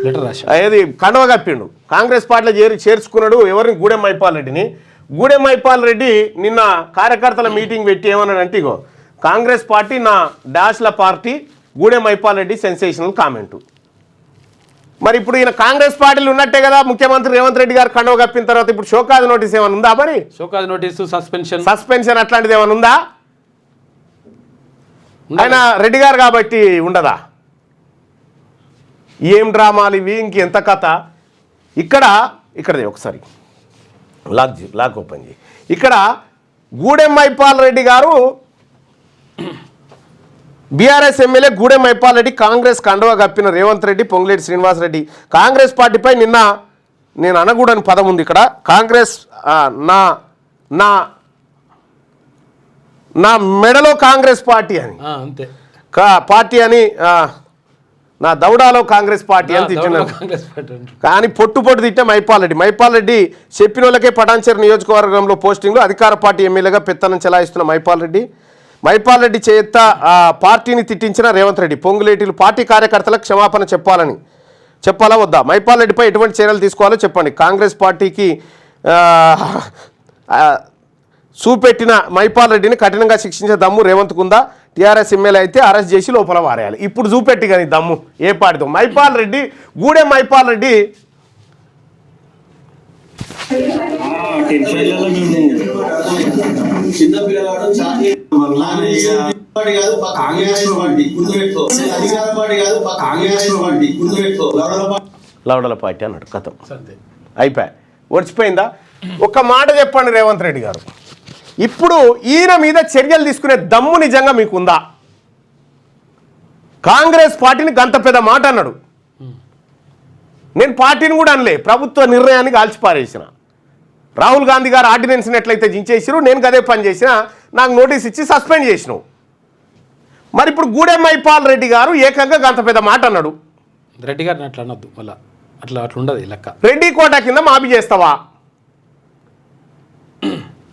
Letter రాసి ఏది కండవ కప్పిండు, కాంగ్రెస్ పార్టీలో చేర్చుకున్నాడు ఎవరిని గూడెం మైపాల్ రెడ్డిని. గూడెం మైపాల్ రెడ్డి నిన్న కార్యకర్తల మీటింగ్ పెట్టి ఏమన్నాడంటే, ఇగో కాంగ్రెస్ పార్టీ నా డాష్ల పార్టీ, గూడెం మైపాల్ రెడ్డి సెన్సేషనల్ కామెంటు. మరి ఇప్పుడు ఈయన కాంగ్రెస్ పార్టీలు ఉన్నట్టే కదా, ముఖ్యమంత్రి రేవంత్ రెడ్డి గారు కండవ కప్పిన తర్వాత ఇప్పుడు షోకాజ్ నోటీస్ ఏమైనా ఉందా? మరి షోకాజ్ నోటీసు, సస్పెన్షన్ అట్లాంటిది ఏమైనా ఉందా? ఆయన రెడ్డి గారు కాబట్టి ఉండదా? ఏం డ్రామాలు ఇవి, ఇంకెంత కథ. ఇక్కడది ఒకసారి లాక్ ఓపెన్ చేయి. ఇక్కడ గూడెం మైపాల్ రెడ్డి గారు, బీఆర్ఎస్ ఎమ్మెల్యే గూడెం మైపాల్ రెడ్డి కాంగ్రెస్ కండువా కప్పిన రేవంత్ రెడ్డి, పొంగులేటి శ్రీనివాసరెడ్డి కాంగ్రెస్ పార్టీపై నిన్న, నేను అనకూడని పదం ఉంది ఇక్కడ, కాంగ్రెస్ నా మెడలో కాంగ్రెస్ పార్టీ అని, అంతే పార్టీ అని, నా దౌడాలో కాంగ్రెస్ పార్టీ అని తిట్టిన, కానీ పొట్టు తిట్టిన మైపాల్ రెడ్డి చెప్పిన వాళ్ళకే పటాన్చెరు నియోజకవర్గంలో పోస్టింగ్లు, అధికార పార్టీ ఎమ్మెల్యేగా పెత్తనం చెలాయిస్తున్న మైపాల్ రెడ్డి చేత పార్టీని తిట్టించిన రేవంత్ రెడ్డి, పొంగులేటిలు పార్టీ కార్యకర్తలకు క్షమాపణ చెప్పాలా వద్దా? మైపాల్ రెడ్డిపై ఎటువంటి చర్యలు తీసుకోవాలో చెప్పండి. కాంగ్రెస్ పార్టీకి చూపెట్టిన మైపాల్ రెడ్డిని కఠినంగా శిక్షించే దమ్ము రేవంత్కు ఉందా? టీఆర్ఎస్ ఎమ్మెల్యే అయితే అరెస్ట్ చేసి లోపల వారేయాలి. ఇప్పుడు చూపెట్టి కానీ దమ్ము ఏ పార్టీతో? మైపాల్ రెడ్డి, గూడెం మైపాల్ రెడ్డి లౌడల పార్టీ అన్నాడు, కథం అయిపోయా, వచ్చిపోయిందా? ఒక్క మాట చెప్పండి రేవంత్ రెడ్డి గారు, ఇప్పుడు ఈయన మీద చర్యలు తీసుకునే దమ్ము నిజంగా మీకుందా? కాంగ్రెస్ పార్టీని గంత పెద్ద మాట అన్నాడు, నేను పార్టీని కూడా అనలే, ప్రభుత్వ నిర్ణయాన్ని కాల్చిపారేసిన. రాహుల్ గాంధీ గారు ఆర్డినెన్స్ని ఎట్లయితే జించేసిరు, నేను అదే పని చేసిన, నాకు నోటీస్ ఇచ్చి సస్పెండ్ చేసినావు. మరి ఇప్పుడు గూడెం మైపాల్ రెడ్డి గారు ఏకంగా గంత పెద్ద మాట అన్నాడు. రెడ్డి గారిని అట్లా అనొద్దు, మళ్ళీ అట్లా ఉండదు లెక్క. రెడ్డి కోట కింద మాఫీ చేస్తావా?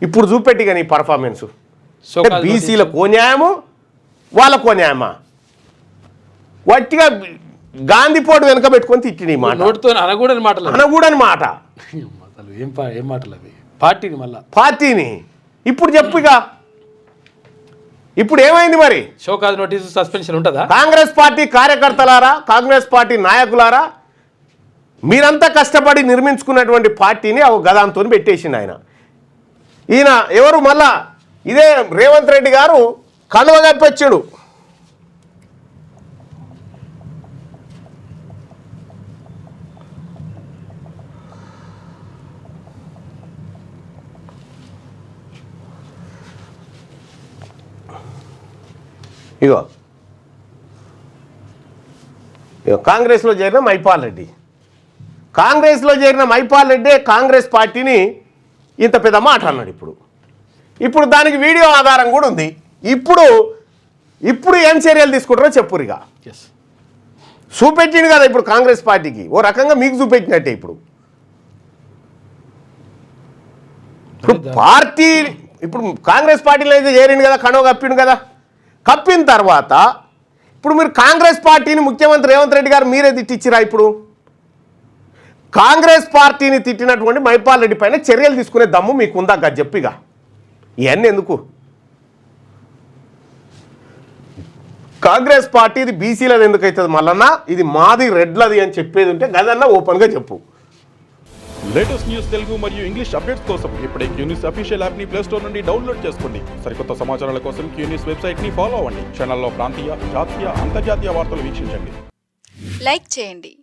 ఇప్పుడు చూపెట్టి కానీ పర్ఫార్మెన్స్ బీసీలకు న్యాయము, వాళ్ళకో న్యాయమా? వట్టిగా గాంధీపోటు వెనక పెట్టుకొని తిట్టిన మాట, నోటితో అనకూడని మాట ఏం మాటలు అవి. పార్టీని ఇప్పుడు చెప్పుగా, ఇప్పుడు ఏమైంది మరి? షోకాజ్ నోటీసు, సస్పెన్షన్ ఉంటుందా? కాంగ్రెస్ పార్టీ కార్యకర్తలారా, కాంగ్రెస్ పార్టీ నాయకులారా, మీరంతా కష్టపడి నిర్మించుకున్నటువంటి పార్టీని గదాంతో పెట్టేసిండు ఆయన. ఈయన ఎవరు మళ్ళా ఇదే రేవంత్ రెడ్డి గారు కండువ కప్పిచ్చాడు. ఇగో కాంగ్రెస్లో చేరిన మైపాల్ రెడ్డి, కాంగ్రెస్ పార్టీని ఇంత పెద్ద మాట అన్నాడు. ఇప్పుడు దానికి వీడియో ఆధారం కూడా ఉంది. ఇప్పుడు ఏం చర్యలు తీసుకుంటారో చెప్పురిగా. చూపెట్టింది కదా ఇప్పుడు కాంగ్రెస్ పార్టీకి, ఓ రకంగా మీకు చూపెట్టినట్టే. ఇప్పుడు పార్టీ ఇప్పుడు కాంగ్రెస్ పార్టీలో అయితే చేరిండు కదా, కండువ కప్పిండు కదా, కప్పిన తర్వాత ఇప్పుడు మీరు కాంగ్రెస్ పార్టీని ముఖ్యమంత్రి రేవంత్ రెడ్డి గారు మీరే తిట్టించిరా? ఇప్పుడు కాంగ్రెస్ పార్టీని తిట్టినటువంటి మైపాల్ రెడ్డి పైన చర్యలు తీసుకునే దమ్ము మీకుందా? చెప్పిగా ఇవన్నీ ఎందుకు? కాంగ్రెస్ పార్టీ ఇది బీసీలది ఎందుకు అవుతుంది మళ్ళన్నా, ఇది మాది రెడ్లది అని చెప్పేది ఉంటే గదన్నా ఓపెన్గా చెప్పు. లేటెస్ట్ న్యూస్ తెలుగు మరియు ఇంగ్లీష్ అప్డేట్స్ కోసం ఇప్పుడే క్యూన్యూస్ అఫీషియల్ యాప్ ని ప్లే స్టోర్ నుండి డౌన్లోడ్ చేసుకోండి. సరికొత్త సమాచారాల కోసం క్యూన్యూస్ వెబ్సైట్ ని ఫాలో అవ్వండి. ఛానల్లో ప్రాంతీయ, జాతీయ, అంతర్జాతీయ వార్తలు వీక్షించండి. లైక్ చేయండి.